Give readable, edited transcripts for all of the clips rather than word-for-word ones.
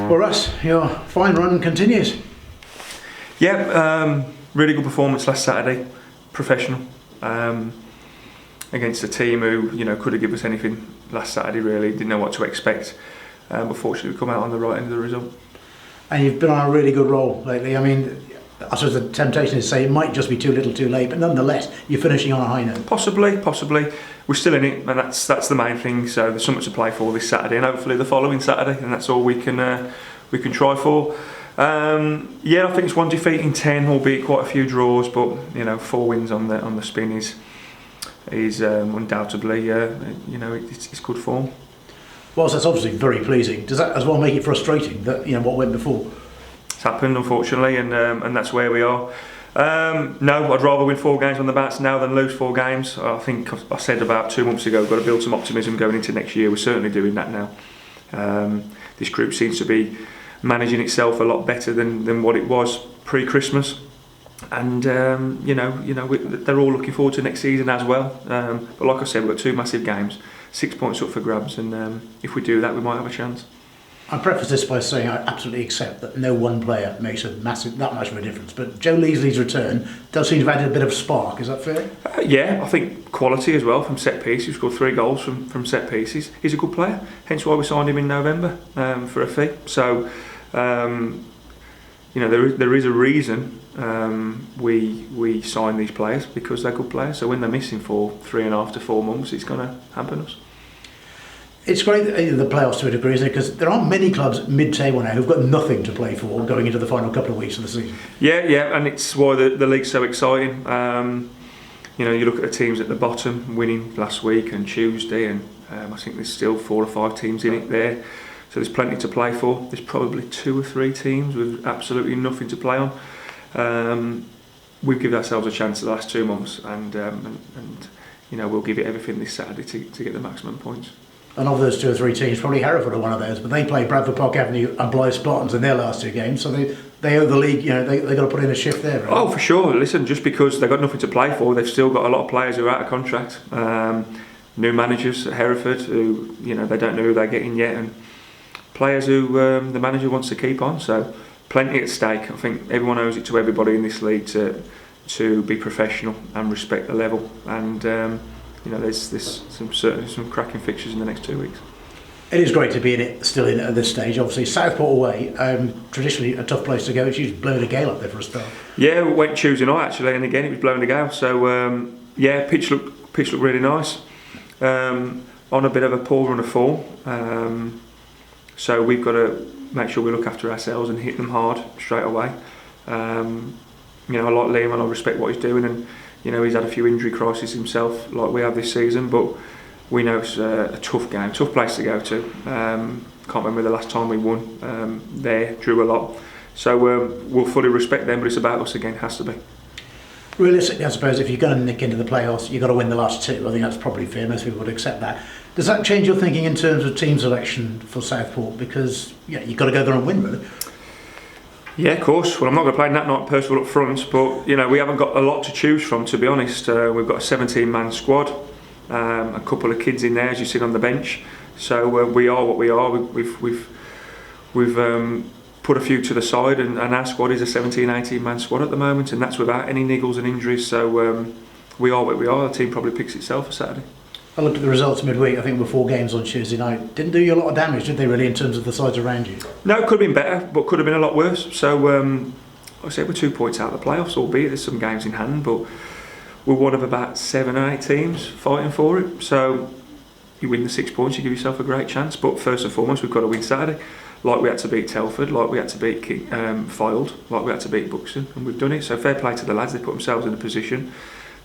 Well, Russ, your fine run continues. Yeah, really good performance last Saturday, professional, against a team who could have given us anything last Saturday. Really didn't know what to expect, but fortunately we come out on the right end of the result. And you've been on a really good roll lately. I mean, I suppose the temptation is to say it might just be too little too late, but nonetheless you're finishing on a high note. Possibly. We're still in it, and that's the main thing. So there's something to play for this Saturday, and hopefully the following Saturday, and that's all we can try for. I think it's 1 defeat in 10, albeit quite a few draws, but 4 wins on the spin is undoubtedly it's good form. Well, that's obviously very pleasing. Does that as well make it frustrating that what went before? It's happened, unfortunately, and that's where we are. No, I'd rather win 4 games on the bounce now than lose 4 games. I think I said about 2 months ago, we've got to build some optimism going into next year. We're certainly doing that now. This group seems to be managing itself a lot better than what it was pre-Christmas, and they're all looking forward to next season as well. But like I said, we've got 2 massive games, 6 points up for grabs, and if we do that, we might have a chance. I preface this by saying I absolutely accept that no one player makes that much of a difference, but Joe Leasley's return does seem to have added a bit of spark. Is that fair? Yeah, I think quality as well from set pieces. He scored 3 goals from set pieces. He's a good player, hence why we signed him in November for a fee. So there is a reason we sign these players, because they're good players. So when they're missing for 3.5 to 4 months, it's going to hamper us. It's great the playoffs to a degree, isn't it? Because there aren't many clubs mid-table now who've got nothing to play for going into the final couple of weeks of the season. Yeah, and it's why the league's so exciting. You look at the teams at the bottom winning last week and Tuesday, and I think there's still 4 or 5 teams in it there. So there's plenty to play for. There's probably 2 or 3 teams with absolutely nothing to play on. We've given ourselves a chance the last 2 months, and we'll give it everything this Saturday to get the maximum points. And of those 2 or 3 teams, probably Hereford are one of those, but they play Bradford Park Avenue and Blythe Spartans in their last 2 games, so they owe the league. They've got to put in a shift there. Right? Oh, for sure. Listen, just because they've got nothing to play for, they've still got a lot of players who are out of contract. New managers at Hereford who they don't know who they're getting yet, and players who the manager wants to keep on. So plenty at stake. I think everyone owes it to everybody in this league to be professional and respect the level. And there's certainly some cracking fixtures in the next 2 weeks. It is great to be still in it at this stage. Obviously, Southport away, traditionally a tough place to go. It's usually blowing a gale up there for a start. Yeah, we went Tuesday night actually, and again it was blowing a gale. So pitch looked really nice. On a bit of a poor run of form. So we've got to make sure we look after ourselves and hit them hard straight away. I like Liam and I respect what he's doing, and he's had a few injury crises himself like we have this season, but we know it's a tough game, tough place to go to. Can't remember the last time we won there, drew a lot. So we'll fully respect them, but it's about us again, it has to be. Realistically, I suppose if you're going to nick into the playoffs, you've got to win the last 2. I think that's probably fair. Most people would accept that. Does that change your thinking in terms of team selection for Southport? Because you've got to go there and win, really. Yeah, of course. Well, I'm not going to play Nat Knight Percival up front, but we haven't got a lot to choose from, to be honest. We've got a 17-man squad, a couple of kids in there, as you see on the bench. So we are what we are. We've put a few to the side, and our squad is a 17-18-man squad at the moment, and that's without any niggles and injuries. So we are what we are. The team probably picks itself for Saturday. I looked at the results midweek. I think there were 4 games on Tuesday night. Didn't do you a lot of damage, did they, really, in terms of the sides around you? No, it could have been better, but could have been a lot worse. So, like I said, we're 2 points out of the playoffs, albeit there's some games in hand, but we're one of about 7 or 8 teams fighting for it. So, you win the 6 points, you give yourself a great chance. But first and foremost, we've got to win Saturday. Like we had to beat Telford, like we had to beat Fylde, like we had to beat Buxton, and we've done it. So, fair play to the lads, they put themselves in a position.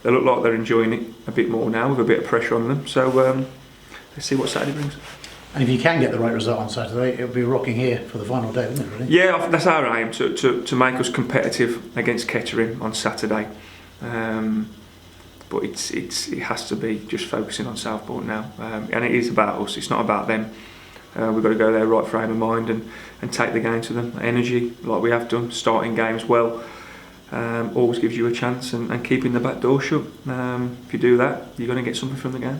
They look like they're enjoying it a bit more now with a bit of pressure on them. So let's see what Saturday brings. And if you can get the right result on Saturday, it'll be rocking here for the final day, isn't it, really? Yeah, that's our aim, to make us competitive against Kettering on Saturday. But it has to be just focusing on Southport now. And it is about us, it's not about them. We've got to go there right frame of mind and take the game to them. Energy, like we have done, starting games well. Always gives you a chance, and keeping the back door shut. If you do that, you're going to get something from the game.